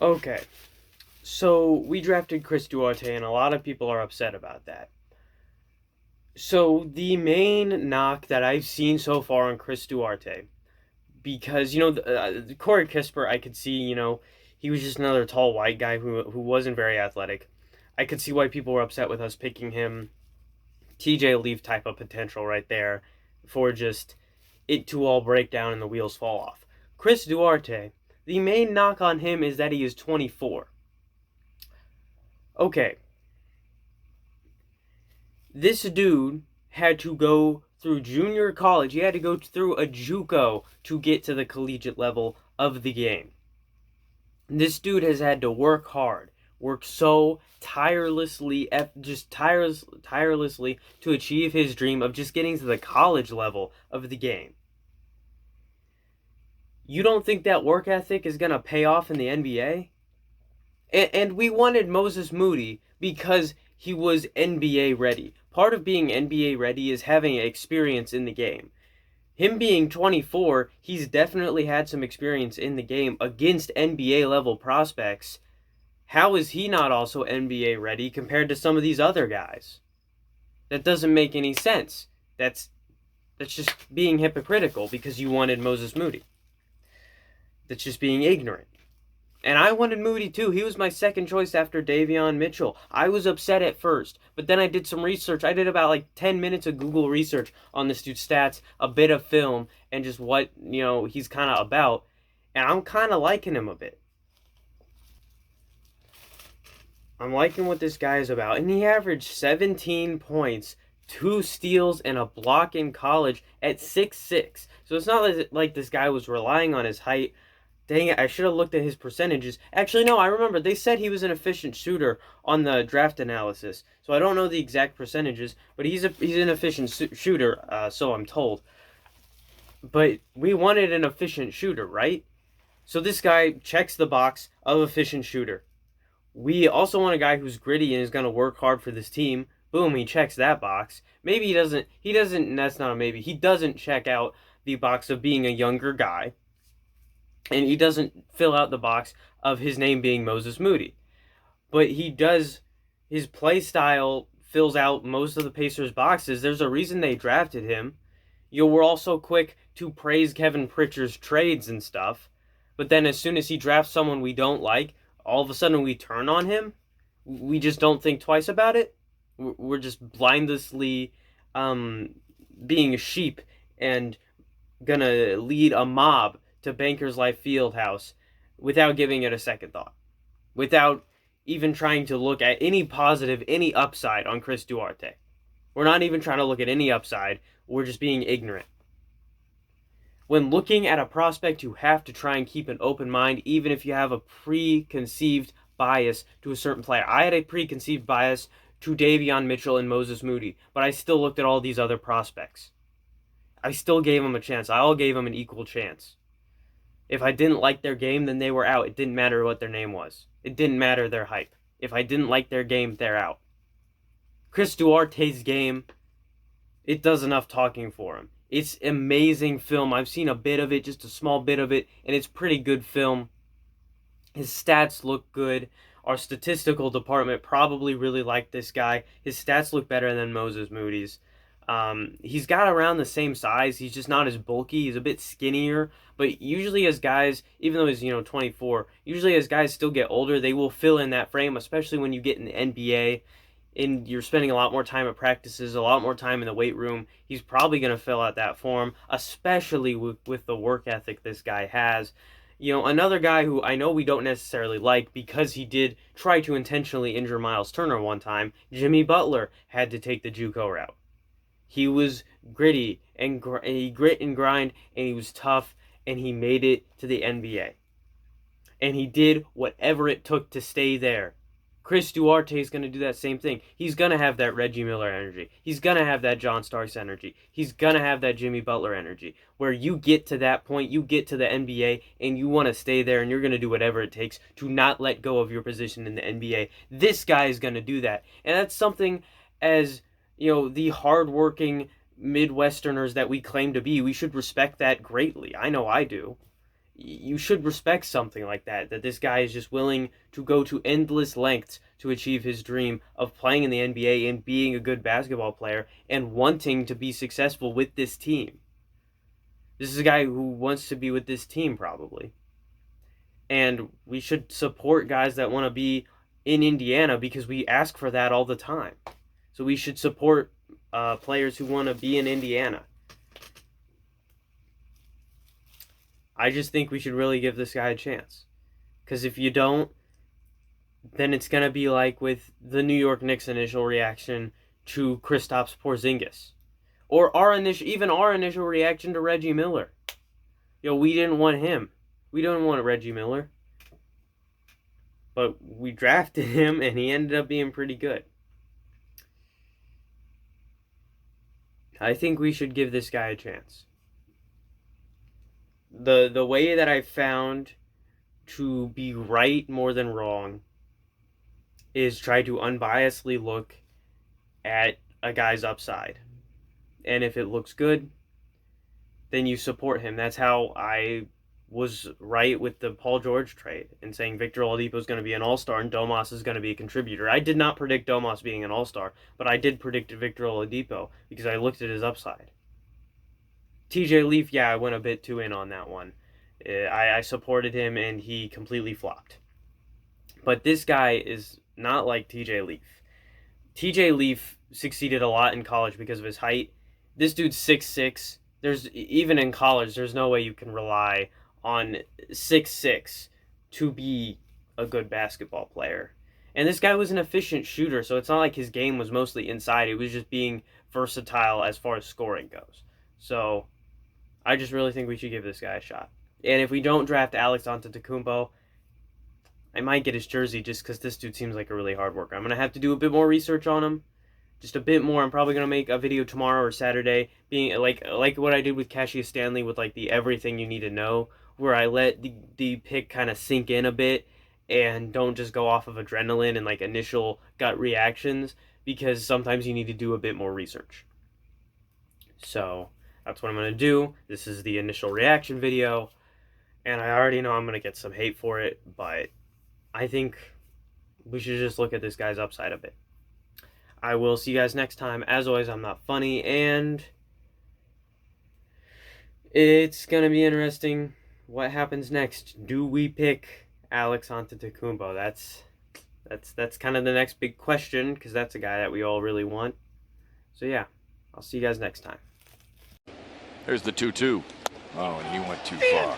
Okay, so we drafted Chris Duarte, and a lot of people are upset about that. So the main knock that I've seen so far on Chris Duarte, because Corey Kisper, I could see, he was just another tall white guy who wasn't very athletic. I could see why people were upset with us picking him. TJ Leaf type of potential right there for just it to all break down and the wheels fall off. Chris Duarte, the main knock on him is that he is 24. Okay, this dude had to go through junior college. He had to go through a JUCO to get to the collegiate level of the game. This dude has had to work hard, work so tirelessly, tirelessly to achieve his dream of just getting to the college level of the game. You don't think that work ethic is going to pay off in the NBA? And we wanted Moses Moody because he was NBA ready. Part of being NBA ready is having experience in the game. Him being 24, he's definitely had some experience in the game against NBA level prospects. How is he not also NBA ready compared to some of these other guys? That doesn't make any sense. That's just being hypocritical because you wanted Moses Moody. That's just being ignorant. And I wanted Moody too. He was my second choice after Davion Mitchell. I was upset at first, but then I did some research. I did about like 10 minutes of Google research on this dude's stats, a bit of film, and just what, he's kind of about. And I'm kind of liking him a bit. I'm liking what this guy is about. And he averaged 17 points, 2 steals, and a block in college at 6'6". So it's not like this guy was relying on his height. Dang it, I should have looked at his percentages. Actually, no, I remember. They said he was an efficient shooter on the draft analysis. So I don't know the exact percentages, but he's an efficient shooter, so I'm told. But we wanted an efficient shooter, right? So this guy checks the box of efficient shooter. We also want a guy who's gritty and is going to work hard for this team. Boom, he checks that box. Maybe he doesn't, that's not a maybe. He doesn't check out the box of being a younger guy. And he doesn't fill out the box of his name being Moses Moody. But he does, his play style fills out most of the Pacers' boxes. There's a reason they drafted him. We're also quick to praise Kevin Pritchard's trades and stuff. But then as soon as he drafts someone we don't like, all of a sudden we turn on him. We just don't think twice about it. We're just blindlessly being a sheep and gonna lead a mob to Bankers Life Fieldhouse without giving it a second thought, without even trying to look at any positive, any upside on Chris Duarte. We're not even trying to look at any upside. We're just being ignorant. When looking at a prospect, you have to try and keep an open mind, even if you have a preconceived bias to a certain player. I had a preconceived bias to Davion Mitchell and Moses Moody, but I still looked at all these other prospects. I still gave them a chance. I all gave them an equal chance. If I didn't like their game, then they were out. It didn't matter what their name was. It didn't matter their hype. If I didn't like their game, they're out. Chris Duarte's game, it does enough talking for him. It's amazing film. I've seen a bit of it, just a small bit of it, and it's pretty good film. His stats look good. Our statistical department probably really liked this guy. His stats look better than Moses Moody's. He's got around the same size. He's just not as bulky. He's a bit skinnier. But usually as guys, even though he's 24, usually as guys still get older, they will fill in that frame, especially when you get in the NBA and you're spending a lot more time at practices, a lot more time in the weight room. He's probably going to fill out that form, especially with the work ethic this guy has. Another guy who I know we don't necessarily like because he did try to intentionally injure Miles Turner one time, Jimmy Butler had to take the JUCO route. He was gritty and he grit and grind, and he was tough, and he made it to the NBA. And he did whatever it took to stay there. Chris Duarte is going to do that same thing. He's going to have that Reggie Miller energy. He's going to have that John Starks energy. He's going to have that Jimmy Butler energy. Where you get to that point, you get to the NBA, and you want to stay there, and you're going to do whatever it takes to not let go of your position in the NBA. This guy is going to do that. And that's something as the hardworking Midwesterners that we claim to be, we should respect that greatly. I know I do. you should respect something like that. That this guy is just willing to go to endless lengths to achieve his dream of playing in the NBA and being a good basketball player and wanting to be successful with this team. This is a guy who wants to be with this team, probably. And we should support guys that want to be in Indiana because we ask for that all the time. So we should support players who want to be in Indiana. I just think we should really give this guy a chance. Because if you don't, then it's going to be like with the New York Knicks' initial reaction to Kristaps Porzingis. Or our initial reaction to Reggie Miller. We didn't want him. We don't want Reggie Miller. But we drafted him, and he ended up being pretty good. I think we should give this guy a chance. The way that I found to be right more than wrong is try to unbiasedly look at a guy's upside. And if it looks good, then you support him. That's how I was right with the Paul George trade and saying Victor Oladipo is going to be an all-star and Domas is going to be a contributor. I did not predict Domas being an all-star, but I did predict Victor Oladipo because I looked at his upside. TJ Leaf, I went a bit too in on that one. I supported him and he completely flopped. But this guy is not like TJ Leaf. TJ Leaf succeeded a lot in college because of his height. This dude's 6'6". Even in college, there's no way you can rely on 6'6" to be a good basketball player. And this guy was an efficient shooter, so it's not like his game was mostly inside. It was just being versatile as far as scoring goes. So I just really think we should give this guy a shot. And if we don't draft Alex Antetokounmpo, I might get his jersey just because this dude seems like a really hard worker. I'm going to have to do a bit more research on him. Just a bit more. I'm probably going to make a video tomorrow or Saturday, being like what I did with Cassius Stanley with like the everything you need to know, where I let the pick kind of sink in a bit and don't just go off of adrenaline and like initial gut reactions, because sometimes you need to do a bit more research. So that's what I'm going to do. This is the initial reaction video, and I already know I'm going to get some hate for it, but I think we should just look at this guy's upside a bit. I will see you guys next time. As always, I'm not funny, and it's going to be interesting what happens next. Do we pick Alex Antetokounmpo? That's kind of the next big question, because that's a guy that we all really want. So yeah, I'll see you guys next time. There's the 2-2. Oh, and he went too far.